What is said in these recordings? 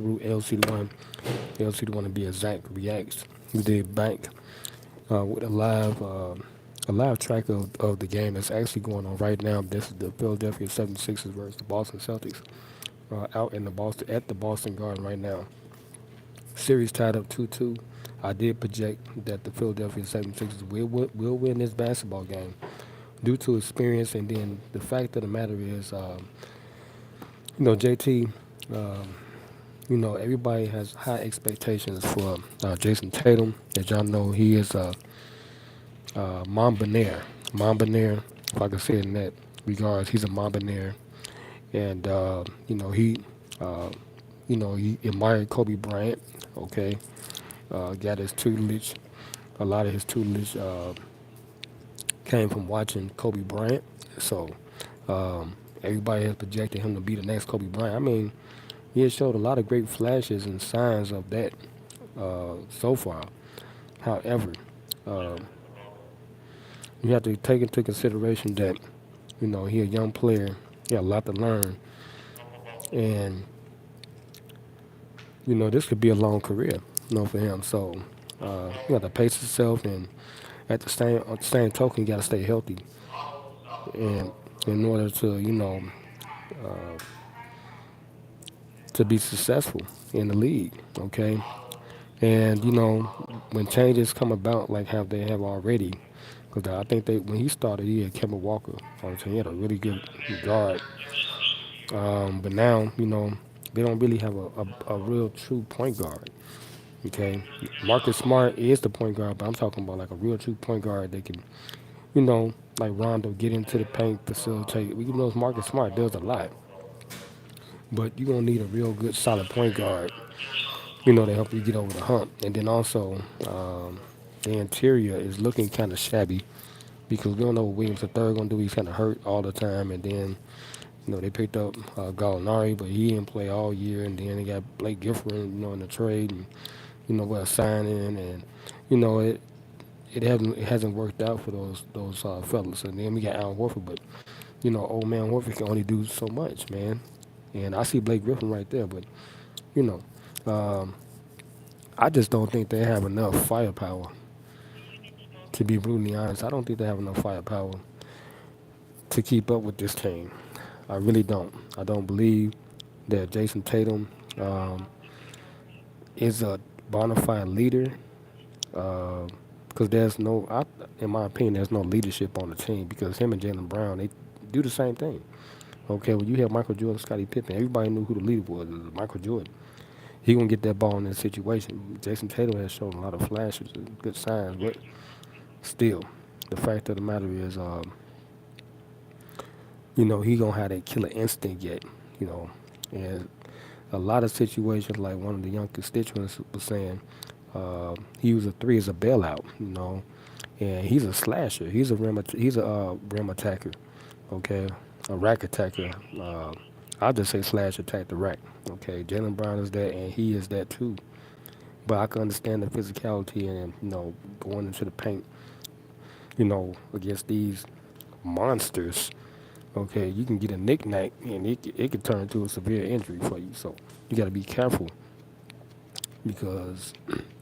LCD1, LCD1 to be exact, reacts. We did bank with a live track of the game that's actually going on right now. This is the Philadelphia 76ers versus the Boston Celtics out in the Boston at the Boston Garden right now. Series tied up 2-2. I did project that the Philadelphia 76ers will win this basketball game due to experience, and then the fact of the matter is, JT, um, everybody has high expectations for Jason Tatum. As y'all know, he is Mambonair. Mambonair, if I can say it in that regards, he's a Mambonair. And, uh, he admired Kobe Bryant, okay? Got his tutelage. A lot of his tutelage came from watching Kobe Bryant. So, everybody has projected him to be the next Kobe Bryant. I mean, he has showed a lot of great flashes and signs of that so far. However, uh, you have to take into consideration that he a young player. He got a lot to learn, and this could be a long career, for him. So you got to pace himself, and at the same token, you got to stay healthy, and in order to to be successful in the league. Okay, and when changes come about like how they have already, because I think when he started, he had Kemba Walker on the team. He had a really good guard. But now, they don't really have a real true point guard. Okay, Marcus Smart is the point guard, but I'm talking about like a real true point guard that can, like Rondo, get into the paint, facilitate. We know Marcus Smart does a lot, but you're gonna need a real good, solid point guard, to help you get over the hump. And then also, the interior is looking kind of shabby because we don't know what Williams III gonna do. He's kind of hurt all the time, and then they picked up Gallinari, but he didn't play all year. And then they got Blake Griffin, in the trade, and what a signing, and it hasn't worked out for those fellas. And then we got Al Horford, but old man Horford can only do so much, man. And I see Blake Griffin right there, but you know, um, I just don't think they have enough firepower. To be brutally honest, I don't think they have enough firepower to keep up with this team. I really don't. I don't believe that Jason Tatum um, is a bona fide leader. Because there's no, in my opinion, there's no leadership on the team because him and Jalen Brown, they do the same thing. Okay, when you have Michael Jordan, Scottie Pippen, everybody knew who the leader was. It was Michael Jordan. He gonna get that ball in that situation. Jason Tatum has shown a lot of flashes and good signs, but still, the fact of the matter is, he gonna have that killer instinct yet, you know, and a lot of situations like one of the young constituents was saying, he used a three as a bailout, and he's a slasher. He's a rim attacker, okay, a rack attacker. I'll just say slash attack the rack. Okay, Jalen Brown is that, and he is that too. But I can understand the physicality and going into the paint, against these monsters. Okay, you can get a knick-knack, and it could turn into a severe injury for you. So you got to be careful because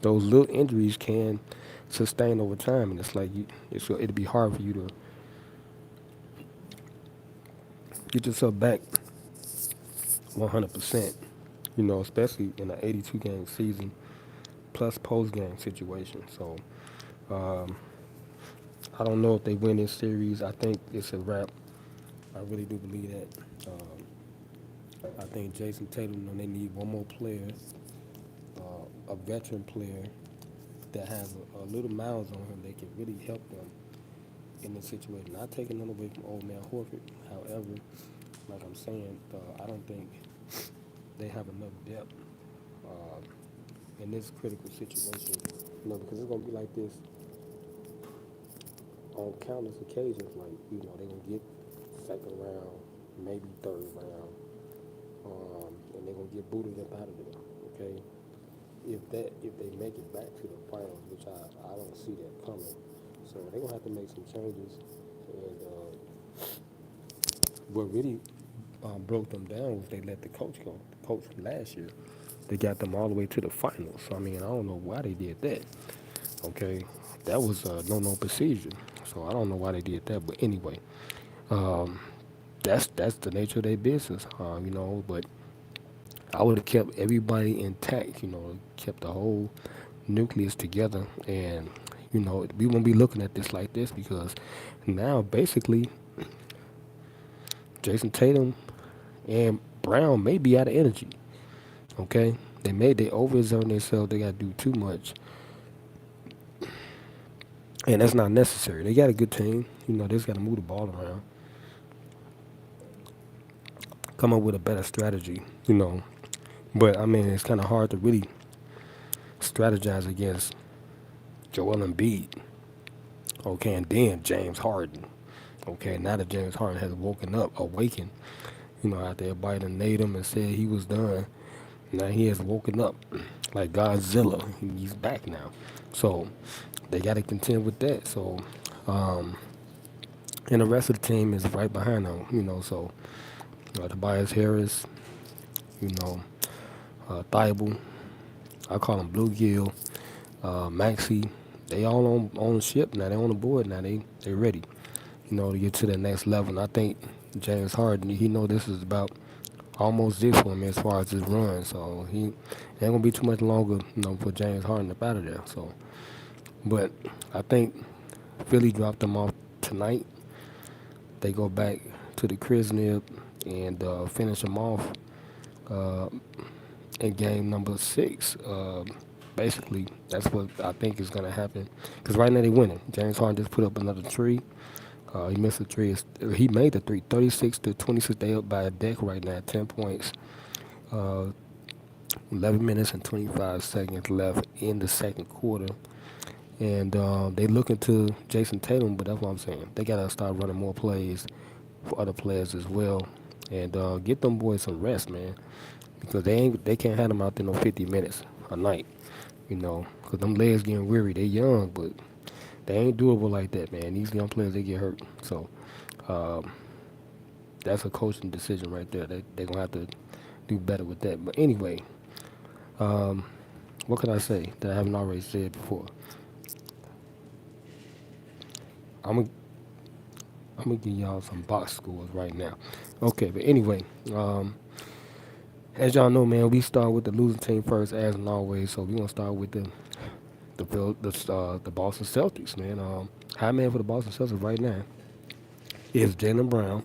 those little injuries can sustain over time, and it's like it'd be hard for you to get yourself back 100%. Especially in an 82 game season plus post game situation. So um, I don't know if they win this series. I think it's a wrap. I really do believe that. I think Jason Tatum, they need one more player, a veteran player that has a little miles on him. They can really help them in this situation. Not taking none away from old man Horford. However, like I'm saying, I don't think they have enough depth uh, in this critical situation. Because it's gonna be like this on countless occasions. Like they gonna get second round, maybe third round, and they're gonna get booted up out of there. Okay, if they make it back to the finals, which I don't see that coming. So they're gonna have to make some changes. And what really broke them down was they let the coach go. The coach from last year. They got them all the way to the finals. So, I mean, I don't know why they did that. Okay, that was a no procedure. So I don't know why they did that. But anyway, um, that's the nature of their business, But I would have kept everybody intact, kept the whole nucleus together, and we won't be looking at this like this because now basically Jason Tatum and Brown may be out of energy. Okay, they overexert themselves. They got to do too much, and that's not necessary. They got a good team. They just got to move the ball around, come up with a better strategy. But I mean, it's kind of hard to really strategize against Joel Embiid. Okay, and then James Harden. Okay, now that James Harden has awakened, after everybody done named him and said he was done, now he has woken up like Godzilla. He's back now. So they got to contend with that. So, um, and the rest of the team is right behind them, So Tobias Harris, you know, Thibault, I call him Bluegill, Maxey, they all on the ship now. They on the board now. They ready, to get to the next level. And I think James Harden, he know this is about almost this for him as far as his run. So he ain't gonna be too much longer, for James Harden up out of there. So, but I think Philly dropped them off tonight. They go back to the Krisnib and finish them off uh, in game number 6. Basically, that's what I think is going to happen. Because right now they're winning. James Harden just put up another three. He missed a three. He made the three. 36-26. They up by a deck right now. 10 points. Uh, 11 minutes and 25 seconds left in the second quarter. And they looking to Jason Tatum, but that's what I'm saying. They got to start running more plays for other players as well. And get them boys some rest, man. Because they can't have them out there no 50 minutes a night. Because them legs getting weary. They young, but they ain't doable like that, man. These young players, they get hurt. So um, that's a coaching decision right there. They're going to have to do better with that. But anyway, um, what can I say that I haven't already said before? I'm going I'm gonna give y'all some box scores right now. Okay, but anyway, as y'all know, man, we start with the losing team first, as and always. So we gonna start with the Boston Celtics, man. High man for the Boston Celtics right now is Jaylen Brown,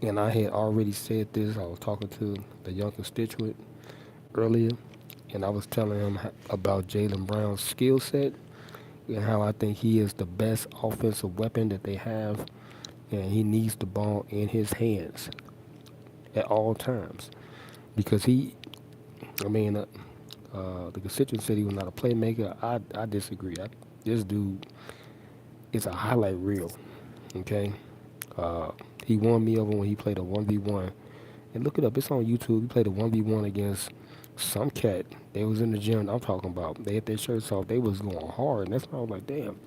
and I had already said this. I was talking to the young constituent earlier, and I was telling him about Jaylen Brown's skill set and how I think he is the best offensive weapon that they have, and he needs the ball in his hands at all times because I mean, the constituent said he was not a playmaker. I disagree. This dude is a highlight reel. Okay, uh, he won me over when he played a 1v1. And look it up. It's on YouTube. He played a 1v1 against some cat. They was in the gym I'm talking about. They had their shirts off. They was going hard. And that's why I was like, damn,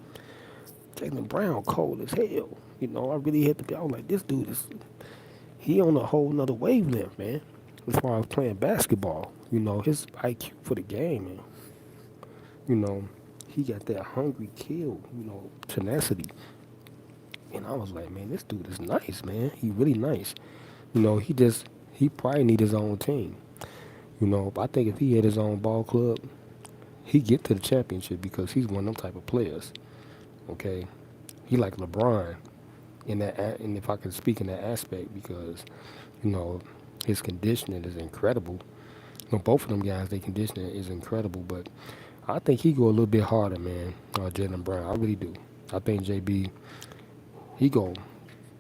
Jaylen Brown cold as hell. I really had to be. I was like, this dude he on a whole nother wavelength, man. As far as playing basketball, his IQ for the game, man. He got that hungry kill, tenacity. And I was like, man, this dude is nice, man. He really nice. He probably need his own team. But I think if he had his own ball club, he get to the championship because he's one of them type of players. Okay, he like LeBron in that, and if I can speak in that aspect, because his conditioning is incredible. Both of them guys, their conditioning is incredible, but I think he go a little bit harder, man. Jaylen Brown, I really do. I think JB, he go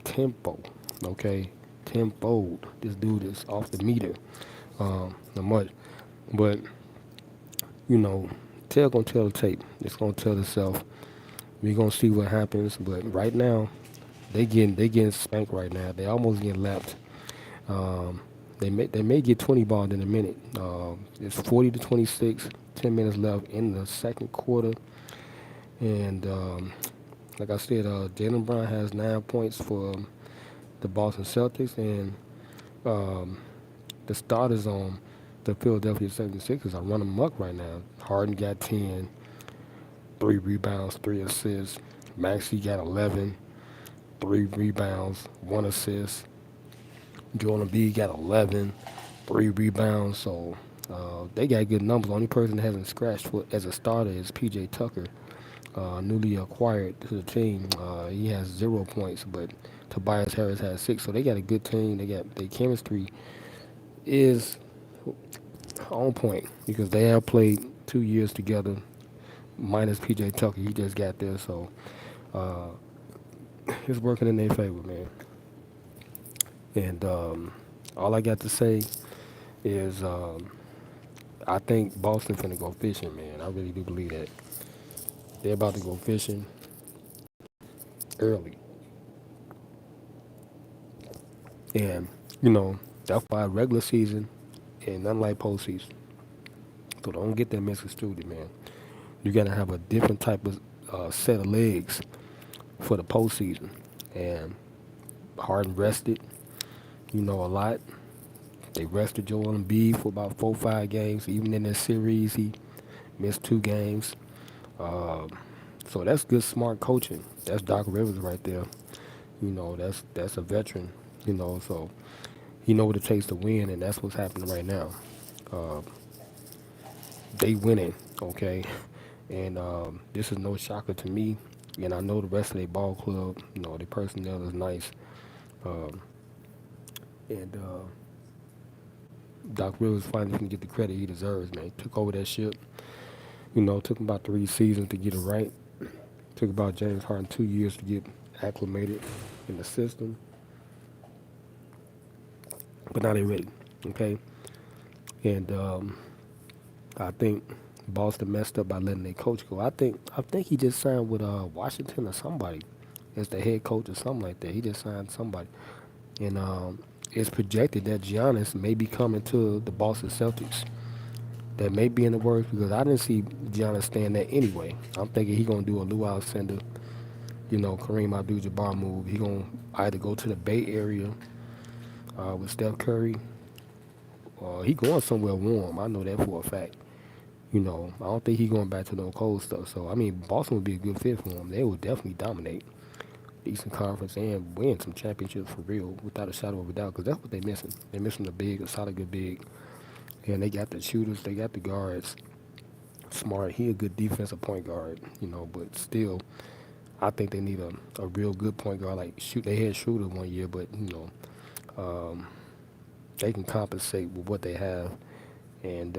tempo, okay, tempoed. This dude is off the meter, not much, but tail gonna tell the tape. It's gonna tell itself. We gonna see what happens, but right now, they getting spanked right now. They almost getting lapped. Um, they may get 20 balled in a minute. It's 40-26. 10 minutes left in the second quarter, and like I said, Jaylen Brown has 9 points for the Boston Celtics, and um, the starters on The Philadelphia 76ers are running amok right now. Harden got 10, 3 rebounds, 3 assists. Maxey got 11, 3 rebounds, 1 assist. Joel Embiid got 11, 3 rebounds. So they got good numbers. The only person that hasn't scratched for, as a starter is PJ Tucker, newly acquired to the team. He has 0 points, but Tobias Harris has 6. So they got a good team. They got their chemistry is on point because they have played 2 years together, minus PJ Tucker. He just got there, so uh, it's working in their favor, man. And all I got to say is I think Boston finna go fishing, man. I really do believe that they're about to go fishing early, and that's why regular season and unlike postseason. So don't get that misconstrued, man. You gotta have a different type of set of legs for the postseason, and Harden rested, a lot. They rested Joel Embiid for about 4, 5 games. Even in this series, he missed 2 games. Um, so that's good, smart coaching. That's Doc Rivers right there. That's a veteran. So he know what it takes to win, and that's what's happening right now. Uh, they winning, okay, and this is no shocker to me. And I know the rest of their ball club, their personnel is nice. Um, and Doc Rivers finally can get the credit he deserves, man. He took over that ship. Took him about 3 seasons to get it right. Took about James Harden 2 years to get acclimated in the system. But now they ready, okay? And I think Boston messed up by letting their coach go. I think he just signed with Washington or somebody as the head coach or something like that. He just signed somebody. And it's projected that Giannis may be coming to the Boston Celtics. That may be in the works because I didn't see Giannis staying there anyway. I'm thinking he gonna do a Lou Alcindor, Kareem Abdul-Jabbar move. He gonna either go to the Bay Area with Steph Curry, or he going somewhere warm. I know that for a fact. I don't think he going back to no cold stuff. So I mean, Boston would be a good fit for him. They would definitely dominate the Eastern Conference and win some championships for real, without a shadow of a doubt. Because that's what they missing. They're missing a solid, good big. And they got the shooters, they got the guards. Smart, he a good defensive point guard, but still, I think they need a real good point guard. Like they had Shooter one year, but um, they can compensate with what they have. And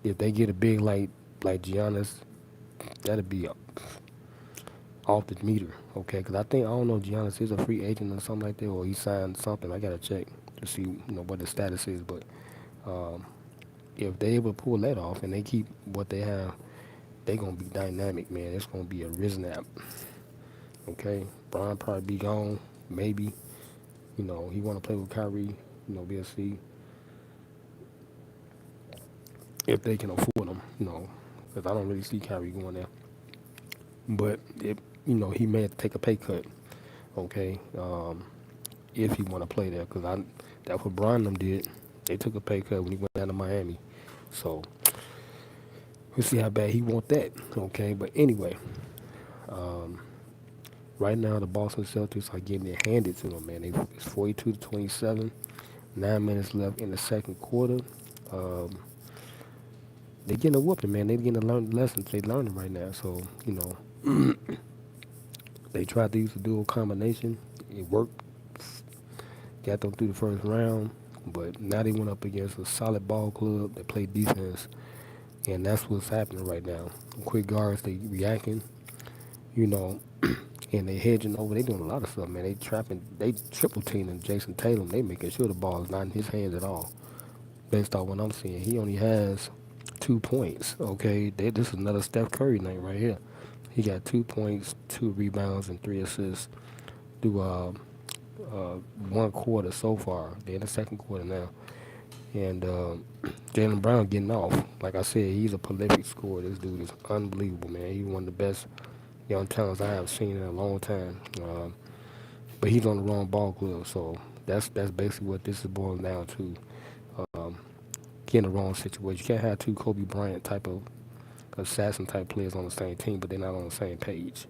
if they get a big like Giannis, that'll be off the meter, okay? Because I don't know, Giannis is a free agent or something like that, or he signed something. I gotta check to see what the status is, but. Um, if they able to pull that off and they keep what they have, they gonna be dynamic, man. It's gonna be a risen app. Okay, Brian probably be gone, maybe. He wanna play with Kyrie. We'll see if they can afford him. Because I don't really see Kyrie going there. But he may have to take a pay cut. Okay, if he wanna play there, because that's what Brian them did. They took a pay cut when he went down to Miami. So we'll see how bad he want that. Okay, but anyway, um, right now the Boston Celtics are getting it handed to them, man. It's 42-27. 9 minutes left in the second quarter. Um, they getting a whooping, man. They getting to learn the lessons they learning right now. So they tried to use the dual combination. It worked. Got them through the first round. But now they went up against a solid ball club that played defense, and that's what's happening right now. Quick guards, they reacting, you know, and they hedging over. They doing a lot of stuff, man. They triple teaming Jason Tatum. They making sure the ball is not in his hands at all. Based on what I'm seeing, he only has 2 points. Okay, this is another Steph Curry night right here. He got 2 points, 2 rebounds, and 3 assists through one quarter so far. They're in the second quarter now. And Jaylen Brown getting off. Like I said, he's a prolific scorer. This dude is unbelievable, man. He's one of the best young talents I have seen in a long time. But he's on the wrong ball club, so that's basically what this is boiling down to. he in the wrong situation. You can't have two Kobe Bryant type of assassin type players on the same team, but they're not on the same page.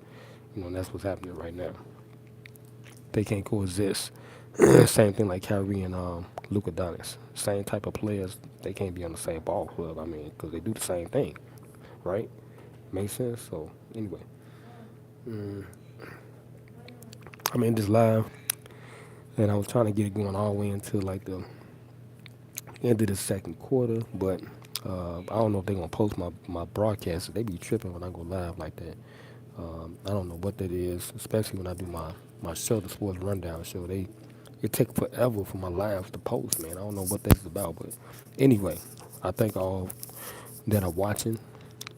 And that's what's happening right now. They can't coexist. Same thing like Kyrie and Luka Doncic. Same type of players. They can't be on the same ball club. I mean, because they do the same thing, right? Makes sense. So anyway, mm, I'm in this live, and I was trying to get it going all the way into like the end of the second quarter, but I don't know if they're gonna post my broadcast. They be tripping when I go live like that. I don't know what that is, especially when I do my show, the sports rundown show. It take forever for my lives to post, man. I don't know what that's about, but anyway, I thank all that are watching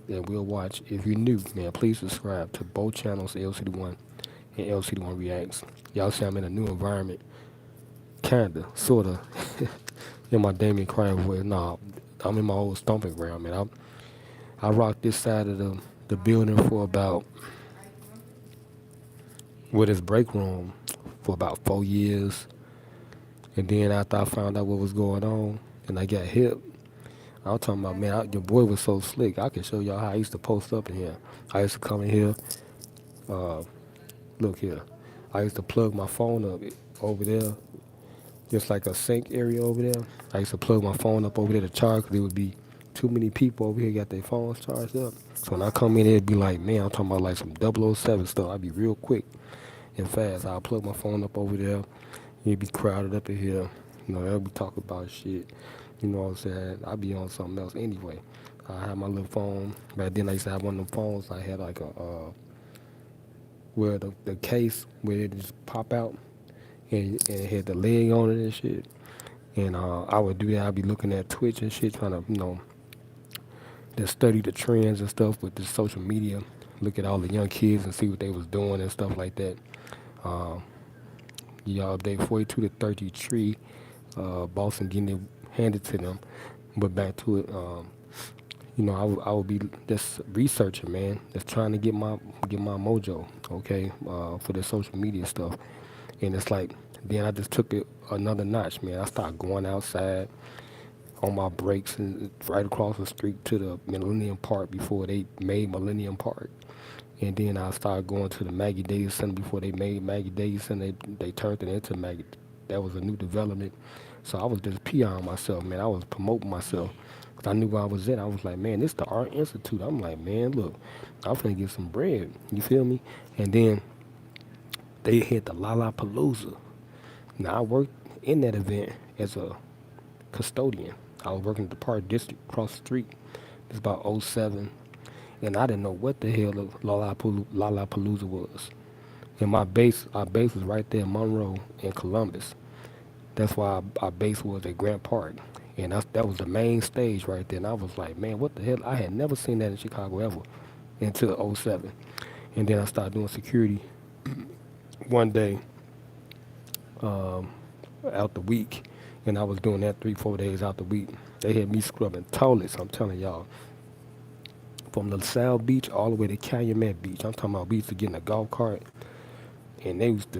and will watch. If you're new, man, please subscribe to both channels, LCD1 and LCD1 Reacts. Y'all see I'm in a new environment, kinda, sorta, in my Damien Crime voice. Nah, I'm in my old stomping ground, man. I rocked this side of the building for about, with his break room, for about 4 years. And then after I found out what was going on and I got hip, I was talking about, man, your boy was so slick. I can show y'all how I used to post up in here. I used to come in here, uh, look here. I used to plug my phone up over there, just like a sink area over there. I used to plug my phone up over there to charge because there would be too many people over here got their phones charged up. So when I come in, it'd be like, man, I'm talking about like some 007 stuff. I'd be real quick and fast. I'll plug my phone up over there. It'd be crowded up in here. They'll be talking about shit. You know what I'm saying? I'd be on something else anyway. I had my little phone. Back then I used to have one of them phones. I had like where the case where it just pop out and it had the leg on it and shit. And I would do that. I'd be looking at Twitch and shit, trying to, just study the trends and stuff with the social media. Look at all the young kids and see what they was doing and stuff like that. Um, Y'all update 42 to 33. Boston getting it handed to them. But back to it, I would be just researching, man, just trying to get my mojo, okay, for the social media stuff. And it's like, then I just took it another notch, man. I started going outside on my breaks and right across the street to the Millennium Park before they made Millennium Park. And then I started going to the Maggie Davis Center before they made Maggie Davis Center. They turned it into Maggie. That was a new development. So I was just peeing myself, man. I was promoting myself. Cause I knew where I was at. I was like, man, this the Art Institute. I'm like, man, look, I'm finna get some bread. You feel me? And then they hit the Lollapalooza. Now I worked in that event as a custodian. I was working at the Park District across the street. It's about '07. And I didn't know what the hell Lollapalooza was. And our base was right there in Monroe and Columbus. That's why our base was at Grant Park. And that was the main stage right there. And I was like, man, what the hell? I had never seen that in Chicago ever until '07. And then I started doing security one day um, out the week. And I was doing that 3, 4 days out the week. They had me scrubbing toilets, I'm telling y'all. From the South Beach all the way to Calumet Beach. I'm talking about we used to get in a golf cart and they used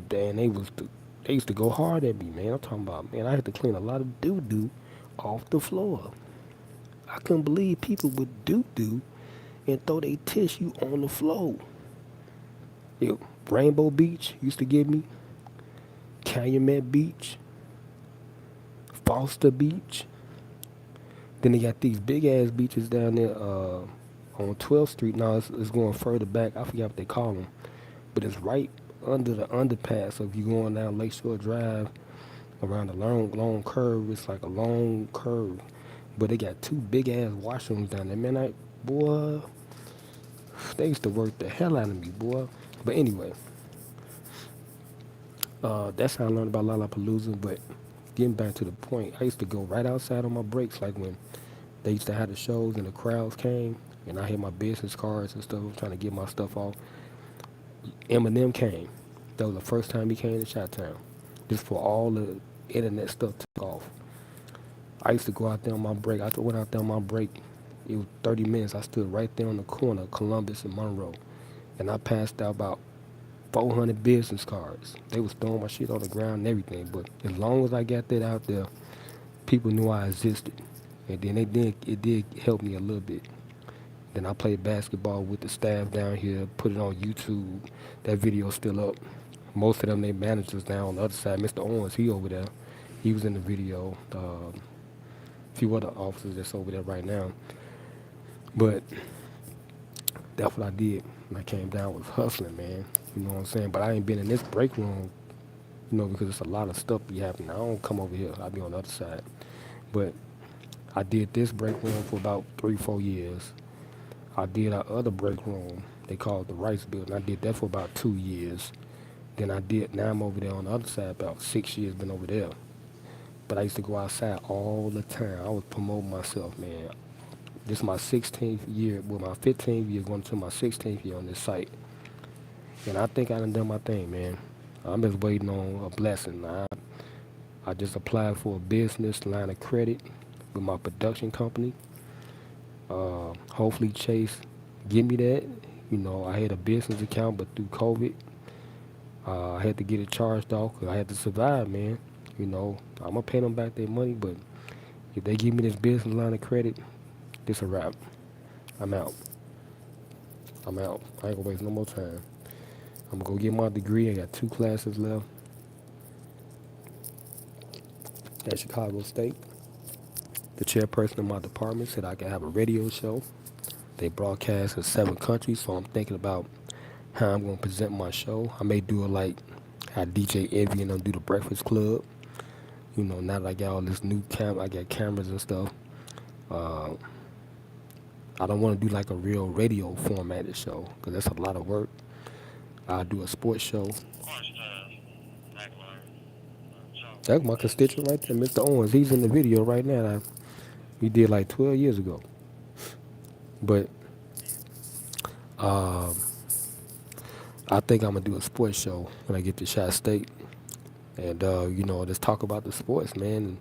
to go hard at me, man. I'm talking about, man, I had to clean a lot of doo-doo off the floor. I couldn't believe people would doo-doo and throw their tissue on the floor. Yo, Rainbow Beach used to give me, Calumet Beach, Foster Beach. Then they got these big ass beaches down there on 12th Street. Now it's going further back. I forget what they call them, but it's right under the underpass. So if you're going down Lakeshore Drive around the long curve, it's like a long curve. But they got two big ass washrooms down there. Man, boy, they used to work the hell out of me, boy. But anyway, that's how I learned about Lollapalooza. But getting back to the point, I used to go right outside on my breaks, like when they used to have the shows and the crowds came, and I had my business cards and stuff, trying to get my stuff off. Eminem came. That was the first time he came to Chi-Town. Just for all the internet stuff took off. I used to go out there on my break. I went out there on my break. It was 30 minutes. I stood right there on the corner of Columbus and Monroe. And I passed out about 400 business cards. They was throwing my shit on the ground and everything. But as long as I got that out there, people knew I existed. and then it did help me a little bit. Then I played basketball with the staff down here, put it on YouTube. That video's still up. Most of them, they managers down on the other side. Mr. Owens, he over there. He was in the video. A few other officers that's over there right now. But that's what I did when I came down, was hustling, man. You know what I'm saying? But I ain't been in this break room, because it's a lot of stuff be happening. I don't come over here. I be on the other side. But I did this break room for about 3, 4 years. I did our other break room. They call it the Rice Building. I did that for about 2 years. Then now I'm over there on the other side, about 6 years been over there. But I used to go outside all the time. I was promoting myself, man. This is my 16th year, well, my 15th year going to my 16th year on this site. And I think I done my thing, man. I'm just waiting on a blessing. I just applied for a business line of credit with my production company. Hopefully Chase give me that. I had a business account, but through COVID, I had to get it charged off because I had to survive, man. I'm going to pay them back their money, but if they give me this business line of credit, this a wrap. I'm out. I'm out. I ain't gonna waste no more time. I'm gonna go get my degree. I got 2 classes left at Chicago State. The chairperson of my department said I could have a radio show. They broadcast in 7 countries, so I'm thinking about how I'm gonna present my show. I may do it like how DJ Envy and them do the Breakfast Club. Now that I got all this new I got cameras and stuff. Uh, I don't want to do like a real radio formatted show because that's a lot of work. I'll do a sports show. That's my constituent right there, Mr. Owens. He's in the video right now. We did like 12 years ago. But um, I think I'm gonna do a sports show when I get to Shot State, and just talk about the sports, man,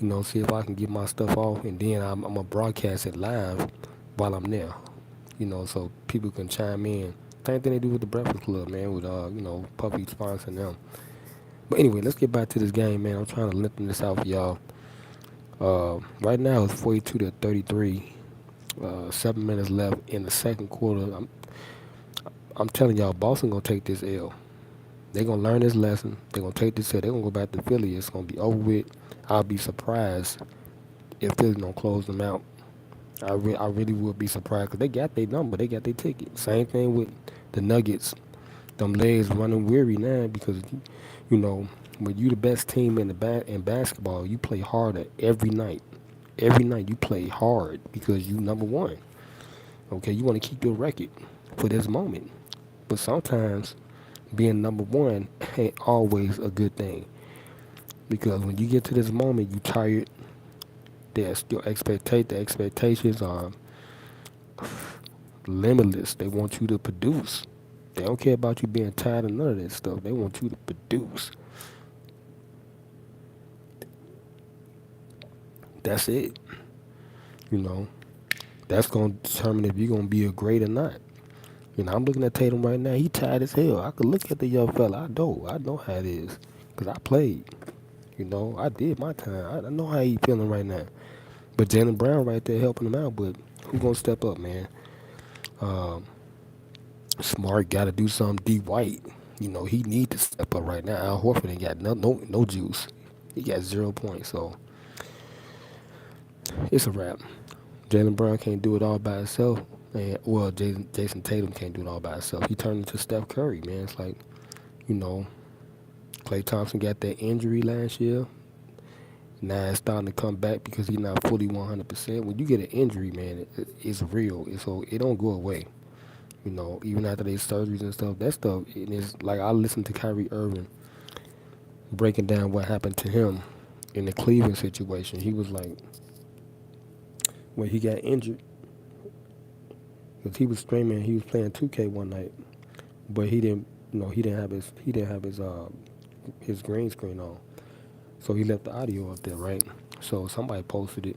and see if I can get my stuff off, and then I'm gonna broadcast it live while I'm there, so people can chime in. Same thing they do with the Breakfast Club, man, with Puffy sponsoring them. But anyway, let's get back to this game, man. I'm trying to lengthen this out for y'all. Right now it's 42-33. 7 minutes left in the second quarter. I'm telling y'all, Boston gonna take this L. They're gonna learn this lesson. They're gonna take this L. They're gonna go back to Philly. It's gonna be over with. I'll be surprised if Philly don't close them out. I really would be surprised because they got their number. They got their ticket. Same thing with the Nuggets. Them legs running weary now because when you the best team in basketball, you play harder every night. Every night you play hard because you number one. Okay, you want to keep your record for this moment. But sometimes being number one ain't always a good thing. Because when you get to this moment, you tired. The expectations are limitless. They want you to produce. They don't care about you being tired of none of that stuff. They want you to produce. That's it. That's going to determine if you're going to be a great or not. I'm looking at Tatum right now. He tired as hell. I could look at the young fella. I know how it is. Because I played. I did my time. I know how he feeling right now. But Jaylen Brown right there helping him out. But who's going to step up, man? Smart got to do something. D. White, he need to step up right now. Al Horford ain't got no juice. He got 0 points. So it's a wrap. Jaylen Brown can't do it all by himself. And, well, Jason Tatum can't do it all by himself. He turned into Steph Curry, man. It's like, Klay Thompson got that injury last year. Now it's starting to come back because he's not fully 100%. When you get an injury, man, it's real. So it don't go away. Even after they surgeries and stuff, that stuff, and it's like I listened to Kyrie Irving breaking down what happened to him in the Cleveland situation. He was like, when he got injured, because he was streaming, he was playing 2K one night, but he didn't have his green screen on, so he left the audio up there, right? So somebody posted it,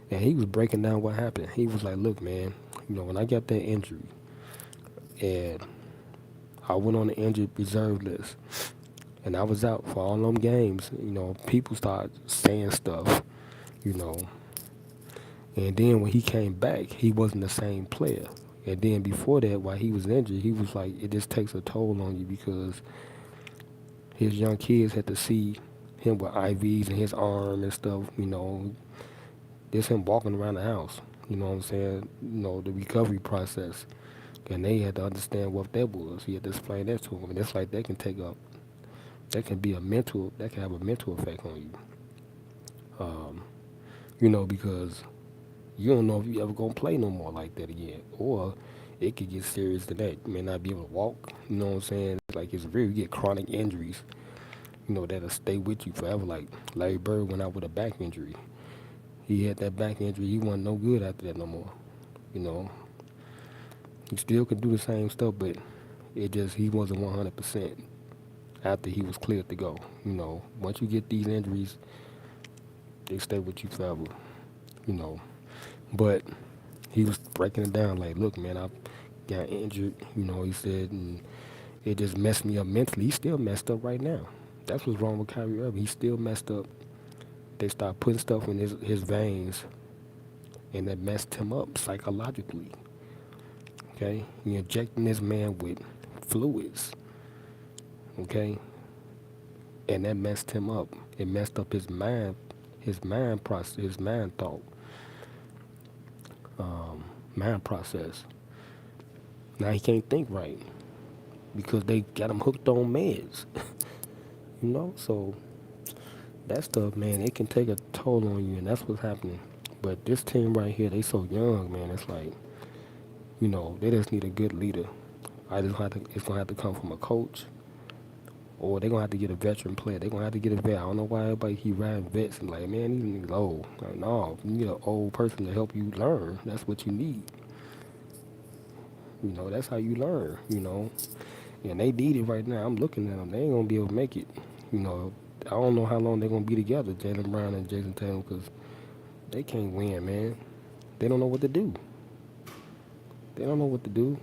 and he was breaking down what happened. He was like, "Look, man, when I got that injury, and I went on the injured reserve list, and I was out for all them games. People started saying stuff, And then when he came back, he wasn't the same player. And then before that, while he was injured, he was like, it just takes a toll on you because his young kids had to see him with IVs in his arm and stuff, just him walking around the house. You know what I'm saying? The recovery process. And they had to understand what that was. He had to explain that to them. And it's like that can be that can have a mental effect on you. Um, because you don't know if you ever gonna play no more like that again. Or it could get serious to that. You may not be able to walk, you know what I'm saying? Like it's real, you get chronic injuries, that'll stay with you forever. Like Larry Bird went out with a back injury. He had that back injury, he wasn't no good after that no more. You know, he still could do the same stuff, but he wasn't 100% after he was cleared to go. Once you get these injuries, they stay with you forever. You know, but he was breaking it down like, look, man, I got injured. He said, and it just messed me up mentally. He's still messed up right now. That's what's wrong with Kyrie Irving. He's still messed up. They start putting stuff in his veins, and that messed him up psychologically. Okay, you injecting this man with fluids. Okay, and that messed him up. It messed up his mind process, his mind thought, mind process. Now he can't think right because they got him hooked on meds. So that stuff, man, it can take a toll on you, and that's what's happening. But this team right here, they so young, man. It's like, they just need a good leader. It's gonna have to come from a coach, or they're gonna have to get a veteran player. They're gonna have to get a vet. I don't know why everybody keep riding vets and like, man, these niggas old. Like, no, you need an old person to help you learn. That's what you need. That's how you learn. And they need it right now. I'm looking at them. They ain't gonna be able to make it. I don't know how long they're gonna be together, Jaylen Brown and Jason Tatum, because they can't win, man. They don't know what to do. They don't know what to do.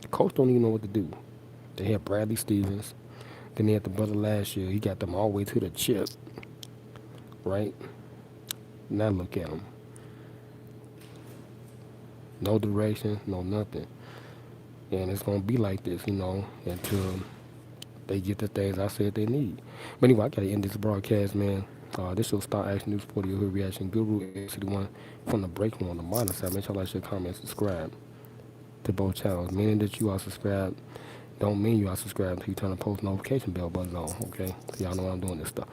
The coach don't even know what to do. They had Bradley Stevens. Then they had the brother last year. He got them all the way to the chip, right? Now look at them. No direction, no nothing. And it's gonna be like this, until they get the things I said they need. But anyway, I gotta end this broadcast, man. This will start Action News for your hood reaction guru LCD1 from the break room on the minor side. Make sure you like, share, comment, subscribe to both channels. Meaning that you are subscribed don't mean you are subscribed until you turn the post notification bell button on, okay? So y'all know I'm doing this stuff.